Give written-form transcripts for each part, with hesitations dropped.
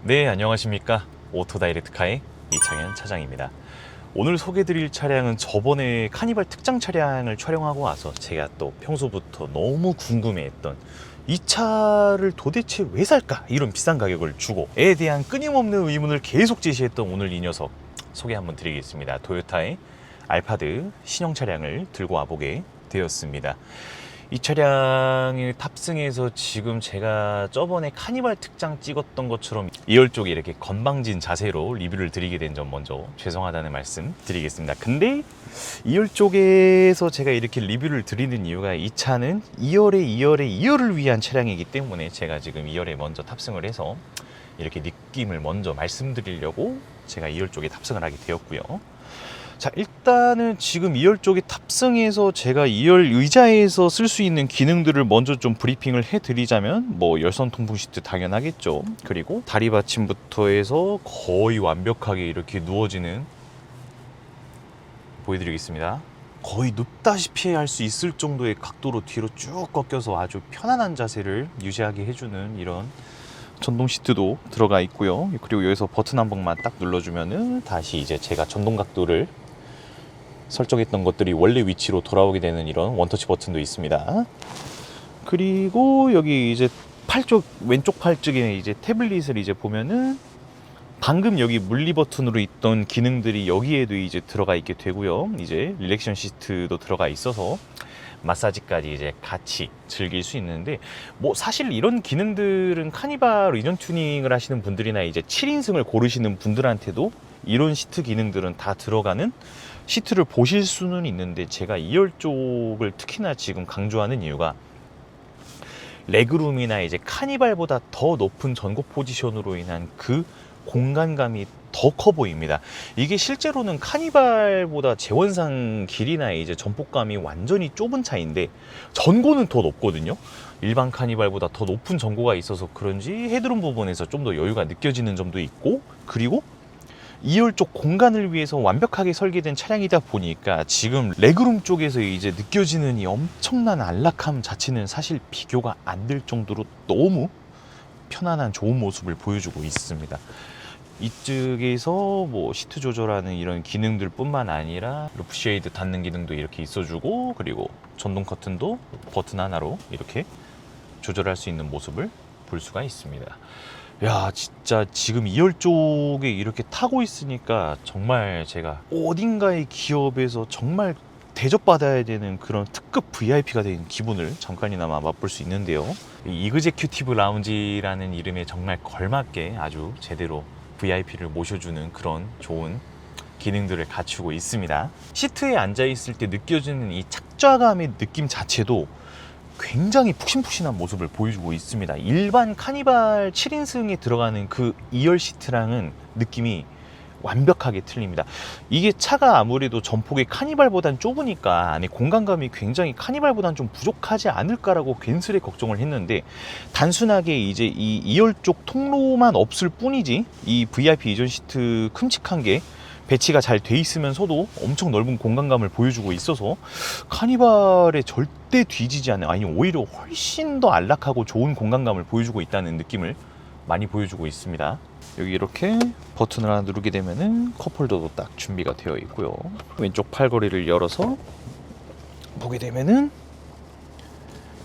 네, 안녕하십니까. 오토다이렉트카의 이창현 차장입니다. 오늘 소개드릴 차량은 저번에 카니발 특장 차량을 촬영하고 와서 제가 또 평소부터 너무 궁금해했던 이 차를 도대체 왜 살까? 이런 비싼 가격을 주고에 대한 끊임없는 의문을 계속 제시했던 오늘 이 녀석 소개 한번 드리겠습니다. 토요타의 알파드 신형 차량을 들고 와보게 되었습니다. 이 차량을 탑승해서 지금 제가 저번에 카니발 특장 찍었던 것처럼 2열 쪽에 이렇게 건방진 자세로 리뷰를 드리게 된 점 먼저 죄송하다는 말씀 드리겠습니다. 근데 2열 쪽에서 제가 이렇게 리뷰를 드리는 이유가 이 차는 2열을 위한 차량이기 때문에 제가 지금 2열에 먼저 탑승을 해서 이렇게 느낌을 먼저 말씀드리려고 제가 2열 쪽에 탑승을 하게 되었고요. 자, 일단은 지금 2열 쪽에 탑승해서 제가 2열 의자에서 쓸 수 있는 기능들을 먼저 좀 브리핑을 해드리자면 뭐 열선 통풍 시트 당연하겠죠. 그리고 다리 받침부터 해서 거의 완벽하게 이렇게 누워지는, 보여드리겠습니다. 거의 눕다시피 할 수 있을 정도의 각도로 뒤로 쭉 꺾여서 아주 편안한 자세를 유지하게 해주는 이런 전동 시트도 들어가 있고요. 그리고 여기서 버튼 한 번만 딱 눌러주면은 다시 이제 제가 전동 각도를 설정했던 것들이 원래 위치로 돌아오게 되는 이런 원터치 버튼도 있습니다. 그리고 여기 이제 왼쪽 팔 쪽에 이제 태블릿을 이제 보면은 방금 여기 물리 버튼으로 있던 기능들이 여기에도 이제 들어가 있게 되고요. 이제 릴렉션 시트도 들어가 있어서 마사지까지 이제 같이 즐길 수 있는데, 뭐 사실 이런 기능들은 카니발 의전 튜닝을 하시는 분들이나 이제 7인승을 고르시는 분들한테도 이런 시트 기능들은 다 들어가는 시트를 보실 수는 있는데, 제가 2열 쪽을 특히나 지금 강조하는 이유가 레그룸이나 이제 카니발보다 더 높은 전고 포지션으로 인한 그 공간감이 더 커 보입니다. 이게 실제로는 카니발보다 재원상 길이나 이제 전폭감이 완전히 좁은 차인데 전고는 더 높거든요. 일반 카니발보다 더 높은 전고가 있어서 그런지 헤드룸 부분에서 좀 더 여유가 느껴지는 점도 있고, 그리고 2열 쪽 공간을 위해서 완벽하게 설계된 차량이다 보니까 지금 레그룸 쪽에서 이제 느껴지는 이 엄청난 안락함 자체는 사실 비교가 안 될 정도로 너무 편안한 좋은 모습을 보여주고 있습니다. 이쪽에서 뭐 시트 조절하는 이런 기능들 뿐만 아니라 루프 쉐이드 닫는 기능도 이렇게 있어주고, 그리고 전동 커튼도 버튼 하나로 이렇게 조절할 수 있는 모습을 볼 수가 있습니다. 야, 진짜 지금 2열 쪽에 이렇게 타고 있으니까 정말 제가 어딘가의 기업에서 정말 대접받아야 되는 그런 특급 VIP가 된 기분을 잠깐이나마 맛볼 수 있는데요. 이 이그제큐티브 라운지라는 이름에 정말 걸맞게 아주 제대로 VIP를 모셔주는 그런 좋은 기능들을 갖추고 있습니다. 시트에 앉아있을 때 느껴지는 이 착좌감의 느낌 자체도 굉장히 푹신푹신한 모습을 보여주고 있습니다. 일반 카니발 7인승에 들어가는 그 2열 시트랑은 느낌이 완벽하게 틀립니다. 이게 차가 아무래도 전폭이 카니발보단 좁으니까 안에 공간감이 굉장히 카니발보단 좀 부족하지 않을까라고 괜스레 걱정을 했는데, 단순하게 이제 이 2열 쪽 통로만 없을 뿐이지 이 VIP 이전 시트 큼직한 게 배치가 잘 돼 있으면서도 엄청 넓은 공간감을 보여주고 있어서 카니발에 절대 뒤지지 않는, 아니 오히려 훨씬 더 안락하고 좋은 공간감을 보여주고 있다는 느낌을 많이 보여주고 있습니다. 여기 이렇게 버튼을 하나 누르게 되면은 컵홀더도 딱 준비가 되어 있고요. 왼쪽 팔걸이를 열어서 보게 되면은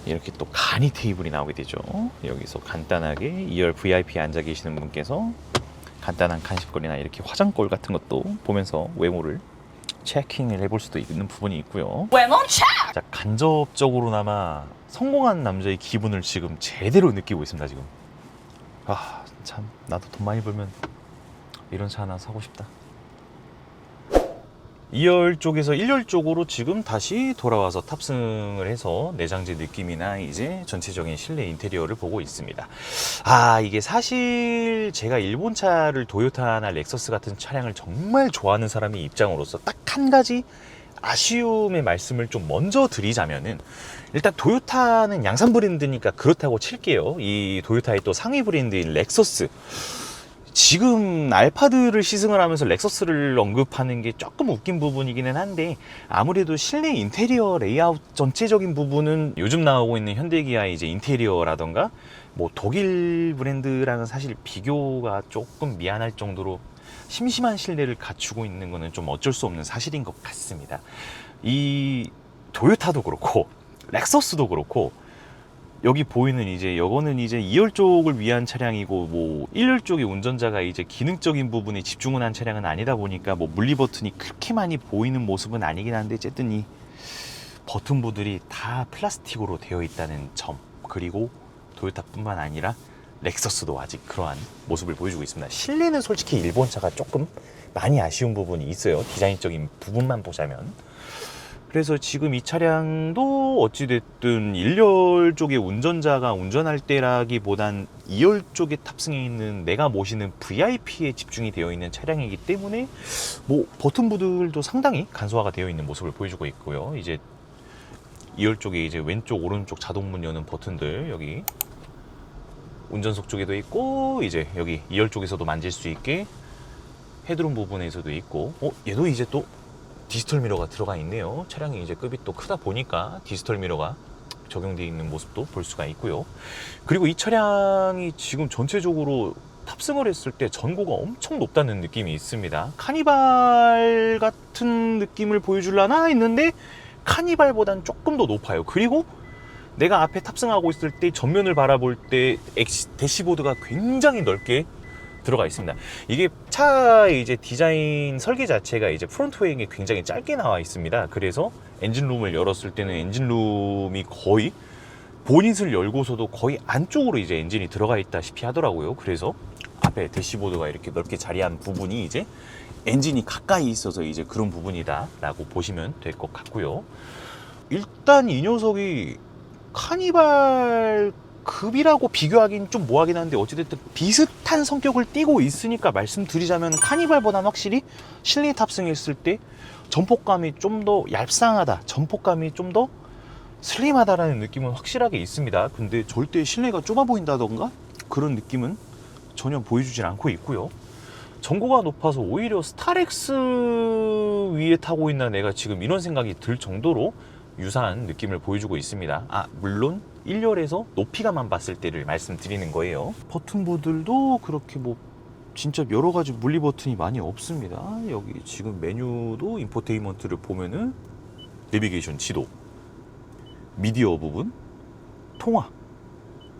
이렇게 또 간이 테이블이 나오게 되죠. 여기서 간단하게 2열 VIP 앉아 계시는 분께서 간단한 간식거리나 이렇게 화장거울 같은 것도 보면서 외모를 체킹을 해볼 수도 있는 부분이 있고요. 외모차! 자, 간접적으로나마 성공한 남자의 기분을 지금 제대로 느끼고 있습니다. 지금 참 나도 돈 많이 벌면 이런 차 하나 사고 싶다. 2열 쪽에서 1열 쪽으로 지금 다시 돌아와서 탑승을 해서 내장재 느낌이나 이제 전체적인 실내 인테리어를 보고 있습니다. 이게 사실 제가 일본 차를 토요타나 렉서스 같은 차량을 정말 좋아하는 사람의 입장으로서 딱 한 가지 아쉬움의 말씀을 좀 먼저 드리자면은, 일단 토요타는 양산 브랜드니까 그렇다고 칠게요. 이 토요타의 또 상위 브랜드인 렉서스, 지금 알파드를 시승을 하면서 렉서스를 언급하는 게 조금 웃긴 부분이기는 한데, 아무래도 실내 인테리어 레이아웃 전체적인 부분은 요즘 나오고 있는 현대기아의 이제 인테리어라던가 뭐 독일 브랜드랑은 사실 비교가 조금 미안할 정도로 심심한 신뢰를 갖추고 있는 거는 좀 어쩔 수 없는 사실인 것 같습니다. 이 토요타도 그렇고 렉서스도 그렇고 여기 보이는 이제 요거는 이제 2열 쪽을 위한 차량이고 뭐 1열 쪽의 운전자가 이제 기능적인 부분에 집중을 한 차량은 아니다 보니까 뭐 물리 버튼이 그렇게 많이 보이는 모습은 아니긴 한데 어쨌든 이 버튼부들이 다 플라스틱으로 되어 있다는 점, 그리고 토요타뿐만 아니라 렉서스도 아직 그러한 모습을 보여주고 있습니다. 실내는 솔직히 일본 차가 조금 많이 아쉬운 부분이 있어요. 디자인적인 부분만 보자면. 그래서 지금 이 차량도 어찌됐든 1열 쪽의 운전자가 운전할 때라기보단 2열 쪽에 탑승해 있는 내가 모시는 VIP에 집중이 되어 있는 차량이기 때문에 뭐 버튼부들도 상당히 간소화가 되어 있는 모습을 보여주고 있고요. 이제 2열 쪽에 이제 왼쪽 오른쪽 자동문 여는 버튼들, 여기 운전석 쪽에도 있고 이제 여기 2열 쪽에서도 만질 수 있게 헤드룸 부분에서도 있고, 얘도 이제 또 디지털 미러가 들어가 있네요. 차량이 이제 급이 또 크다 보니까 디지털 미러가 적용되어 있는 모습도 볼 수가 있고요. 그리고 이 차량이 지금 전체적으로 탑승을 했을 때 전고가 엄청 높다는 느낌이 있습니다. 카니발 같은 느낌을 보여주려나 했는데 카니발보단 조금 더 높아요. 그리고 내가 앞에 탑승하고 있을 때 전면을 바라볼 때 대시보드가 굉장히 넓게 들어가 있습니다. 이게 차의 이제 디자인 설계 자체가 이제 프론트 웨잉이 굉장히 짧게 나와 있습니다. 그래서 엔진룸을 열었을 때는 엔진룸이 거의 보닛을 열고서도 거의 안쪽으로 이제 엔진이 들어가 있다시피 하더라고요. 그래서 앞에 대시보드가 이렇게 넓게 자리한 부분이 이제 엔진이 가까이 있어서 이제 그런 부분이다라고 보시면 될 것 같고요. 일단 이 녀석이 카니발 급이라고 비교하긴 좀 뭐하긴 한데 어찌됐든 비슷한 성격을 띠고 있으니까 말씀드리자면 카니발보다는 확실히 실내 탑승했을 때 전폭감이 좀 더 얄쌍하다, 전폭감이 좀 더 슬림하다라는 느낌은 확실하게 있습니다. 근데 절대 실내가 좁아 보인다던가 그런 느낌은 전혀 보여주질 않고 있고요. 전고가 높아서 오히려 스타렉스 위에 타고 있나 내가 지금 이런 생각이 들 정도로 유사한 느낌을 보여주고 있습니다. 물론 1열에서 높이가만 봤을 때를 말씀드리는 거예요. 버튼부들도 그렇게 뭐 진짜 여러 가지 물리 버튼이 많이 없습니다. 여기 지금 메뉴도 인포테인먼트를 보면은 내비게이션, 지도, 미디어 부분, 통화,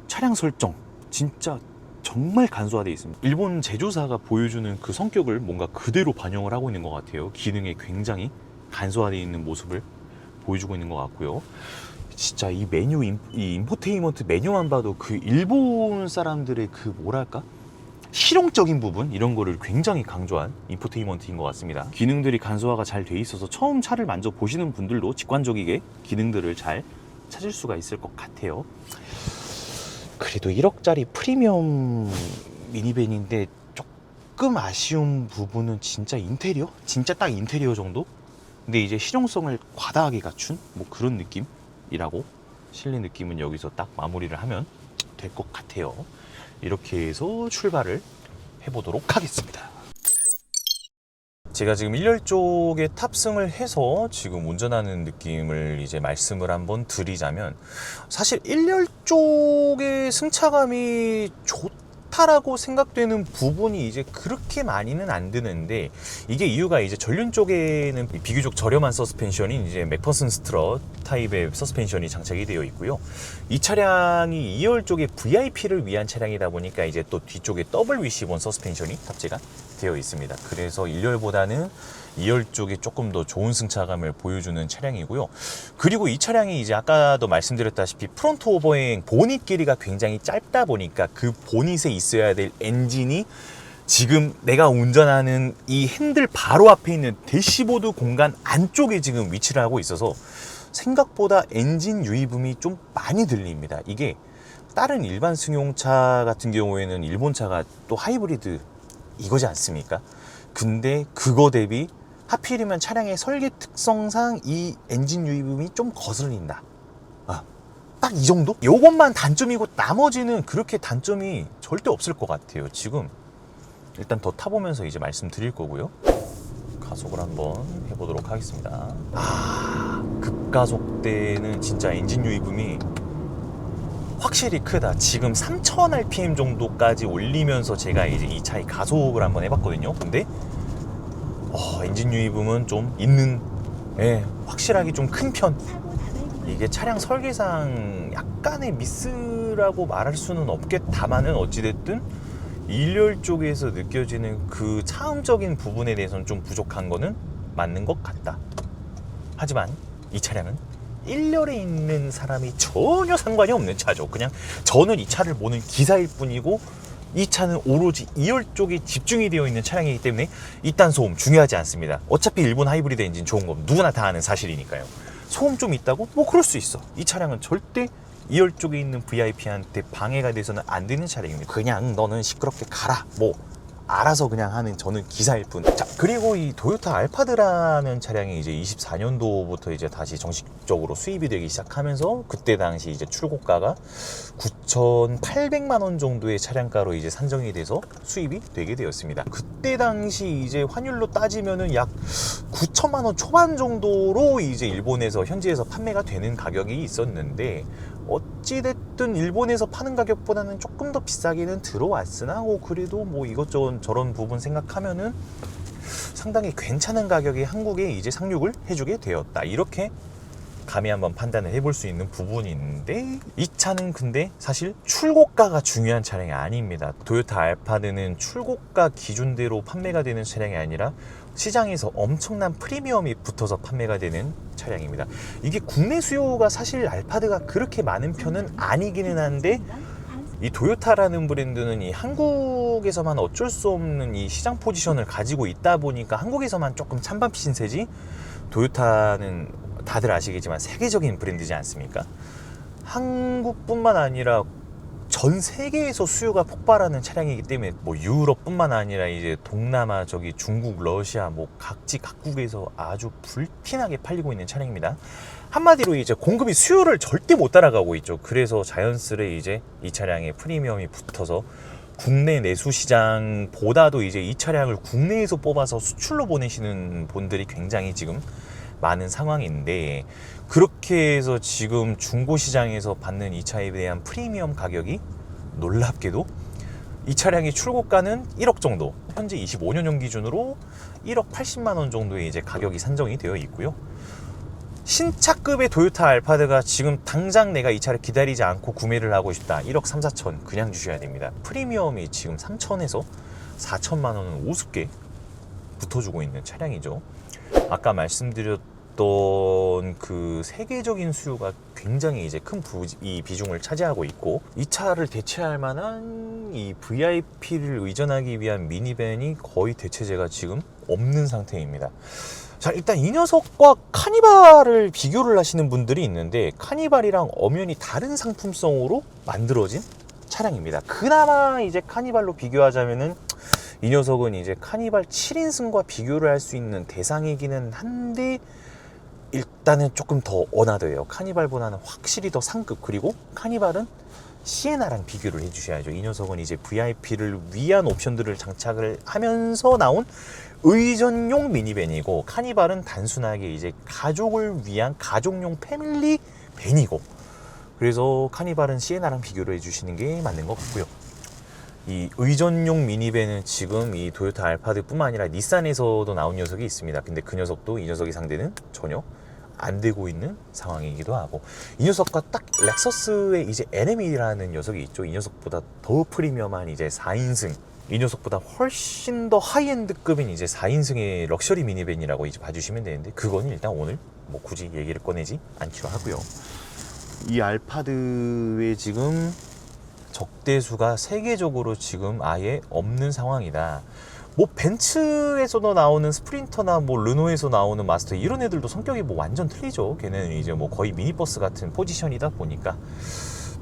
차량 설정, 진짜 정말 간소화되어 있습니다. 일본 제조사가 보여주는 그 성격을 뭔가 그대로 반영을 하고 있는 것 같아요. 기능에 굉장히 간소화되어 있는 모습을 보여주고 있는 것 같고요. 진짜 이 메뉴, 이 인포테인먼트 메뉴만 봐도 그 일본 사람들의 그 뭐랄까? 실용적인 부분, 이런 거를 굉장히 강조한 인포테인먼트인 것 같습니다. 기능들이 간소화가 잘 돼 있어서 처음 차를 만져보시는 분들도 직관적이게 기능들을 잘 찾을 수가 있을 것 같아요. 그래도 1억짜리 프리미엄 미니밴인데 조금 아쉬운 부분은 진짜 인테리어? 진짜 딱 인테리어 정도? 근데 이제 실용성을 과다하게 갖춘 뭐 그런 느낌이라고 실내 느낌은 여기서 딱 마무리를 하면 될 것 같아요. 이렇게 해서 출발을 해보도록 하겠습니다. 제가 지금 1열 쪽에 탑승을 해서 지금 운전하는 느낌을 이제 말씀을 한번 드리자면, 사실 1열 쪽의 승차감이 좋다라고 생각되는 부분이 이제 그렇게 많이는 안 드는데, 이게 이유가 이제 전륜 쪽에는 비교적 저렴한 서스펜션인 이제 맥퍼슨 스트럿 타입의 서스펜션이 장착이 되어 있고요. 이 차량이 2열 쪽에 VIP를 위한 차량이다 보니까 이제 또 뒤쪽에 더블 위시본 서스펜션이 탑재가 되어 있습니다. 그래서 1열보다는 2열 쪽이 조금 더 좋은 승차감을 보여주는 차량이고요. 그리고 이 차량이 이제 아까도 말씀드렸다시피 프론트 오버행 보닛 길이가 굉장히 짧다 보니까 그 보닛에 있어야 될 엔진이 지금 내가 운전하는 이 핸들 바로 앞에 있는 대시보드 공간 안쪽에 지금 위치를 하고 있어서 생각보다 엔진 유입음이 좀 많이 들립니다. 이게 다른 일반 승용차 같은 경우에는 일본 차가 또 하이브리드 이거지 않습니까? 근데 그거 대비 하필이면 차량의 설계 특성상 이 엔진 유입음이 좀 거슬린다. 딱 이 정도? 요것만 단점이고 나머지는 그렇게 단점이 절대 없을 것 같아요. 지금 일단 더 타보면서 이제 말씀드릴 거고요. 가속을 한번 해보도록 하겠습니다. 급가속 때는 진짜 엔진 유입음이 확실히 크다. 지금 3000rpm 정도까지 올리면서 제가 이제 이 차의 가속을 한번 해봤거든요. 근데 엔진 유입음은 좀 있는, 확실하게 좀 큰 편. 이게 차량 설계상 약간의 미스라고 말할 수는 없겠다마는 어찌됐든 일열 쪽에서 느껴지는 그 차음적인 부분에 대해서는 좀 부족한 거는 맞는 것 같다. 하지만 이 차량은 1열에 있는 사람이 전혀 상관이 없는 차죠. 그냥 저는 이 차를 모는 기사일 뿐이고 이 차는 오로지 2열 쪽에 집중이 되어 있는 차량이기 때문에 이딴 소음 중요하지 않습니다. 어차피 일본 하이브리드 엔진 좋은 건 누구나 다 아는 사실이니까요. 소음 좀 있다고? 뭐 그럴 수 있어. 이 차량은 절대 2열 쪽에 있는 VIP한테 방해가 돼서는 안 되는 차량입니다. 그냥 너는 시끄럽게 가라, 뭐 알아서 그냥 하는 저는 기사일 뿐. 자, 그리고 이 도요타 알파드라는 차량이 이제 24년도부터 이제 다시 정식적으로 수입이 되기 시작하면서 그때 당시 이제 출고가가 9,800만 원 정도의 차량가로 이제 산정이 돼서 수입이 되게 되었습니다. 그때 당시 이제 환율로 따지면은 약 9천만 원 초반 정도로 이제 일본에서 현지에서 판매가 되는 가격이 있었는데 어찌됐든 일본에서 파는 가격보다는 조금 더 비싸게는 들어왔으나 그래도 뭐 이것저것 저런 부분 생각하면은 상당히 괜찮은 가격에 한국에 이제 상륙을 해주게 되었다. 이렇게 감히 한번 판단을 해볼 수 있는 부분이 있는데 이 차는 근데 사실 출고가가 중요한 차량이 아닙니다. 도요타 알파드는 출고가 기준대로 판매가 되는 차량이 아니라 시장에서 엄청난 프리미엄이 붙어서 판매가 되는 차량입니다. 이게 국내 수요가 사실 알파드가 그렇게 많은 편은 아니기는 한데 이 도요타라는 브랜드는 이 한국에서만 어쩔 수 없는 이 시장 포지션을 가지고 있다 보니까 한국에서만 조금 찬반 신세지, 도요타는 다들 아시겠지만 세계적인 브랜드지 않습니까? 한국뿐만 아니라 전 세계에서 수요가 폭발하는 차량이기 때문에 뭐 유럽뿐만 아니라 이제 동남아, 저기 중국, 러시아 뭐 각국에서 아주 불티나게 팔리고 있는 차량입니다. 한마디로 이제 공급이 수요를 절대 못 따라가고 있죠. 그래서 자연스레 이제 이 차량에 프리미엄이 붙어서 국내 내수 시장보다도 이제 이 차량을 국내에서 뽑아서 수출로 보내시는 분들이 굉장히 지금 많은 상황인데, 그렇게 해서 지금 중고 시장에서 받는 이 차에 대한 프리미엄 가격이 놀랍게도 이 차량의 출고가는 1억 정도, 현재 25년형 기준으로 1억 80만 원 정도의 이제 가격이 산정이 되어 있고요. 신차급의 도요타 알파드가 지금 당장 내가 이 차를 기다리지 않고 구매를 하고 싶다, 1억 3, 4천 그냥 주셔야 됩니다. 프리미엄이 지금 3천에서 4천만 원은 우습게 붙어주고 있는 차량이죠. 아까 말씀드렸던 그 세계적인 수요가 굉장히 이제 큰 비중을 차지하고 있고, 이 차를 대체할 만한 이 VIP를 의존하기 위한 미니밴이 거의 대체제가 지금 없는 상태입니다. 자, 일단 이 녀석과 카니발을 비교를 하시는 분들이 있는데, 카니발이랑 엄연히 다른 상품성으로 만들어진 차량입니다. 그나마 이제 카니발로 비교하자면은 이 녀석은 이제 카니발 7인승과 비교를 할 수 있는 대상이기는 한데 일단은 조금 더 어나더해요. 카니발보다는 확실히 더 상급. 그리고 카니발은 시에나랑 비교를 해주셔야죠. 이 녀석은 이제 VIP를 위한 옵션들을 장착을 하면서 나온 의전용 미니밴이고, 카니발은 단순하게 이제 가족을 위한 가족용 패밀리 밴이고, 그래서 카니발은 시에나랑 비교를 해주시는 게 맞는 것 같고요. 이 의전용 미니밴은 지금 이 도요타 알파드뿐만 아니라 닛산에서도 나온 녀석이 있습니다. 근데 그 녀석도 이 녀석의 상대는 전혀 안 되고 있는 상황이기도 하고, 이 녀석과 딱 렉서스의 이제 NM이라는 녀석이 있죠. 이 녀석보다 더 프리미엄한 이제 4인승, 이 녀석보다 훨씬 더 하이엔드급인 이제 4인승의 럭셔리 미니밴이라고 이제 봐주시면 되는데, 그건 일단 오늘 뭐 굳이 얘기를 꺼내지 않기로 하고요. 이 알파드의 지금 적대수가 세계적으로 지금 아예 없는 상황이다. 뭐 벤츠에서도 나오는 스프린터나 뭐 르노에서 나오는 마스터, 이런 애들도 성격이 뭐 완전 틀리죠. 걔네는 이제 뭐 거의 미니버스 같은 포지션이다 보니까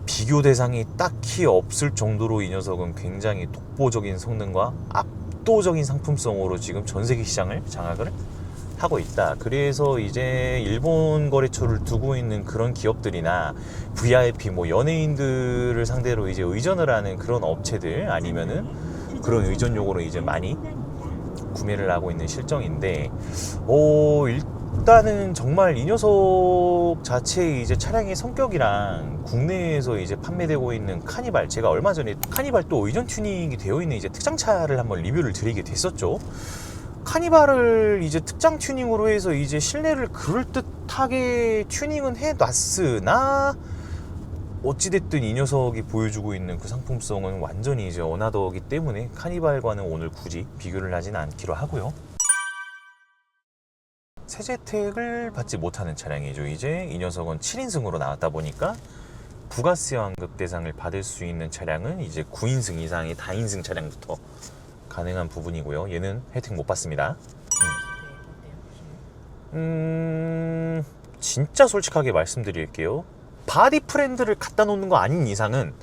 비교 대상이 딱히 없을 정도로 이 녀석은 굉장히 독보적인 성능과 압도적인 상품성으로 지금 전 세계 시장을 장악을 하고 있다. 그래서 이제 일본 거래처를 두고 있는 그런 기업들이나 VIP 뭐 연예인들을 상대로 이제 의전을 하는 그런 업체들, 아니면은 그런 의전용으로 이제 많이 구매를 하고 있는 실정인데, 일단은 정말 이 녀석 자체의 이제 차량의 성격이랑 국내에서 이제 판매되고 있는 카니발, 제가 얼마 전에 카니발 또 의전 튜닝이 되어 있는 이제 특장차를 한번 리뷰를 드리게 됐었죠. 카니발을 이제 특장 튜닝으로 해서 이제 실내를 그럴듯하게 튜닝은 해놨으나 어찌됐든 이 녀석이 보여주고 있는 그 상품성은 완전히 이제 어나더기 때문에 카니발과는 오늘 굳이 비교를 하진 않기로 하고요. 세제택을 받지 못하는 차량이죠. 이제 이 녀석은 7인승으로 나왔다 보니까 부가세 환급 대상을 받을 수 있는 차량은 이제 9인승 이상의 다인승 차량부터 가능한 부분이고요. 얘는 혜택 못 받습니다. 진짜 솔직하게 말씀드릴게요. 바디 프렌드를 갖다 놓는 거 아닌 이상은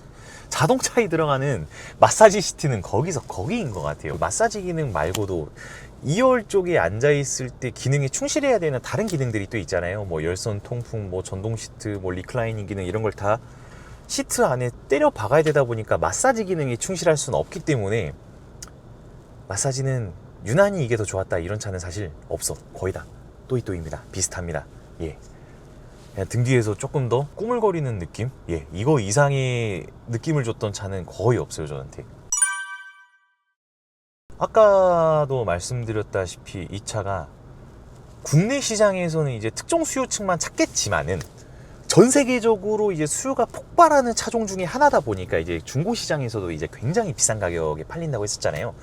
자동차에 들어가는 마사지 시트는 거기인 것 같아요. 마사지 기능 말고도 2열 쪽에 앉아있을 때 기능에 충실해야 되는 다른 기능들이 또 있잖아요. 뭐 열선 통풍, 뭐 전동 시트, 뭐 리클라이닝 기능 이런 걸 다 시트 안에 때려 박아야 되다 보니까 마사지 기능에 충실할 수는 없기 때문에 마사지는 유난히 이게 더 좋았다 이런 차는 사실 없어. 거의 다 또이또이입니다. 비슷합니다. 예. 그냥 등 뒤에서 조금 더 꾸물거리는 느낌? 예, 이거 이상의 느낌을 줬던 차는 거의 없어요, 저한테. 아까도 말씀드렸다시피 이 차가 국내 시장에서는 이제 특정 수요층만 찾겠지만은 전 세계적으로 이제 수요가 폭발하는 차종 중에 하나다 보니까 이제 중고 시장에서도 이제 굉장히 비싼 가격에 팔린다고 했었잖아요.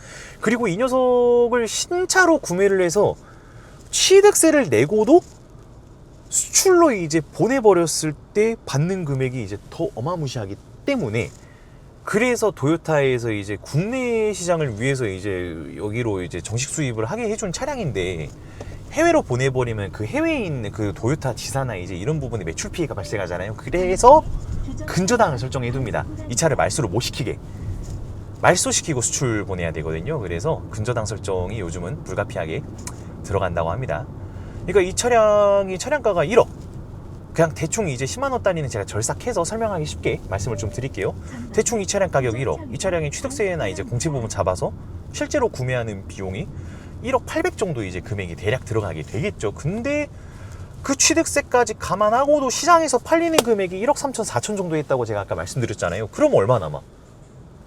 그리고 이 녀석을 신차로 구매를 해서 취득세를 내고도 수출로 이제 보내버렸을 때 받는 금액이 이제 더 어마무시하기 때문에, 그래서 도요타에서 이제 국내 시장을 위해서 이제 여기로 이제 정식 수입을 하게 해준 차량인데, 해외로 보내버리면 그 해외에 있는 그 도요타 지사나 이제 이런 부분에 매출 피해가 발생하잖아요. 그래서 근저당을 설정해 둡니다. 이 차를 말소를 못 시키게. 말소시키고 수출 보내야 되거든요. 그래서 근저당 설정이 요즘은 불가피하게 들어간다고 합니다. 그러니까 이 차량이 차량가가 1억. 그냥 대충 이제 10만 원단위는 제가 절삭해서 설명하기 쉽게 말씀을 좀 드릴게요. 대충 이 차량 가격 1억. 이 차량의 취득세나 이제 공채 부분 잡아서 실제로 구매하는 비용이 1억 800 정도 이제 금액이 대략 들어가게 되겠죠. 근데 그 취득세까지 감안하고도 시장에서 팔리는 금액이 1억 3천 4천 정도 했다고 제가 아까 말씀드렸잖아요. 그럼 얼마 남아?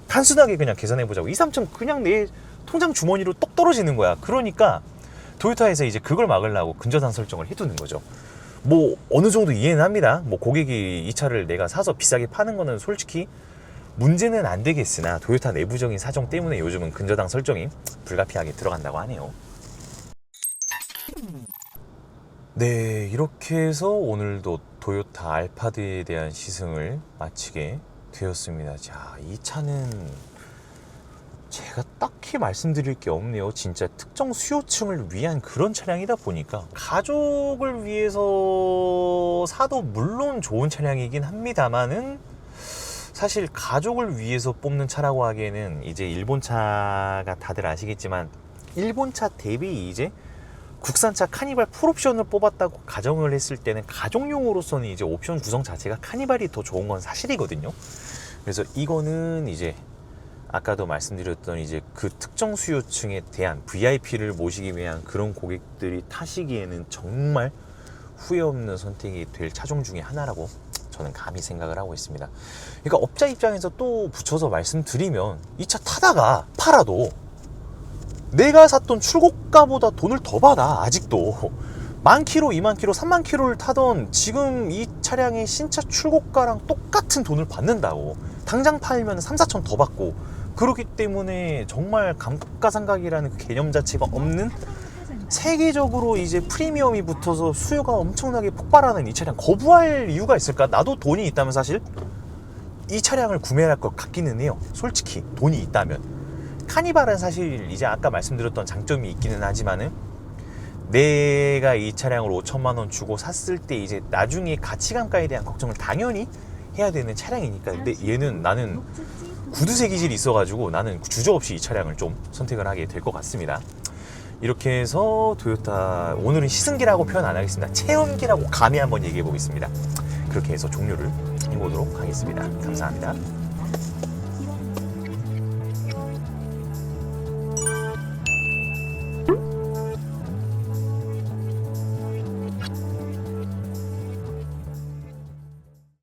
단순하게 그냥 계산해보자고. 2, 3천 그냥 내 통장 주머니로 똑 떨어지는 거야. 그러니까 도요타에서 이제 그걸 막으려고 근저당 설정을 해두는 거죠. 뭐 어느 정도 이해는 합니다. 뭐 고객이 이 차를 내가 사서 비싸게 파는 거는 솔직히 문제는 안 되겠으나 도요타 내부적인 사정 때문에 요즘은 근저당 설정이 불가피하게 들어간다고 하네요. 네, 이렇게 해서 오늘도 도요타 알파드에 대한 시승을 마치게 되었습니다. 자, 이 차는 제가 딱히 말씀드릴 게 없네요. 진짜 특정 수요층을 위한 그런 차량이다 보니까 가족을 위해서 사도 물론 좋은 차량이긴 합니다만은, 사실 가족을 위해서 뽑는 차라고 하기에는 이제 일본차가 다들 아시겠지만 일본차 대비 이제 국산차 카니발 풀옵션을 뽑았다고 가정을 했을 때는 가족용으로서는 이제 옵션 구성 자체가 카니발이 더 좋은 건 사실이거든요. 그래서 이거는 이제 아까도 말씀드렸던 이제 그 특정 수요층에 대한 VIP를 모시기 위한 그런 고객들이 타시기에는 정말 후회 없는 선택이 될 차종 중에 하나라고 저는 감히 생각을 하고 있습니다. 그러니까 업자 입장에서 또 붙여서 말씀드리면 이 차 타다가 팔아도 내가 샀던 출고가보다 돈을 더 받아. 아직도 10,000km, 20,000km, 30,000km를 타던 지금 이 차량의 신차 출고가랑 똑같은 돈을 받는다고. 당장 팔면 3, 4천 더 받고. 그렇기 때문에 정말 감가상각이라는 그 개념 자체가 없는, 세계적으로 이제 프리미엄이 붙어서 수요가 엄청나게 폭발하는 이 차량 거부할 이유가 있을까? 나도 돈이 있다면 사실 이 차량을 구매할 것 같기는 해요. 솔직히 돈이 있다면. 카니발은 사실 이제 아까 말씀드렸던 장점이 있기는 하지만은, 내가 이 차량을 5천만 원 주고 샀을 때 이제 나중에 가치감가에 대한 걱정을 당연히 해야 되는 차량이니까. 근데 얘는 나는 구두쇠 기질이 있어가지고 나는 주저없이 이 차량을 좀 선택을 하게 될 것 같습니다. 이렇게 해서 도요타, 오늘은 시승기라고 표현 안 하겠습니다. 체험기라고 감히 한번 얘기해 보겠습니다. 그렇게 해서 종료를 해보도록 하겠습니다. 감사합니다.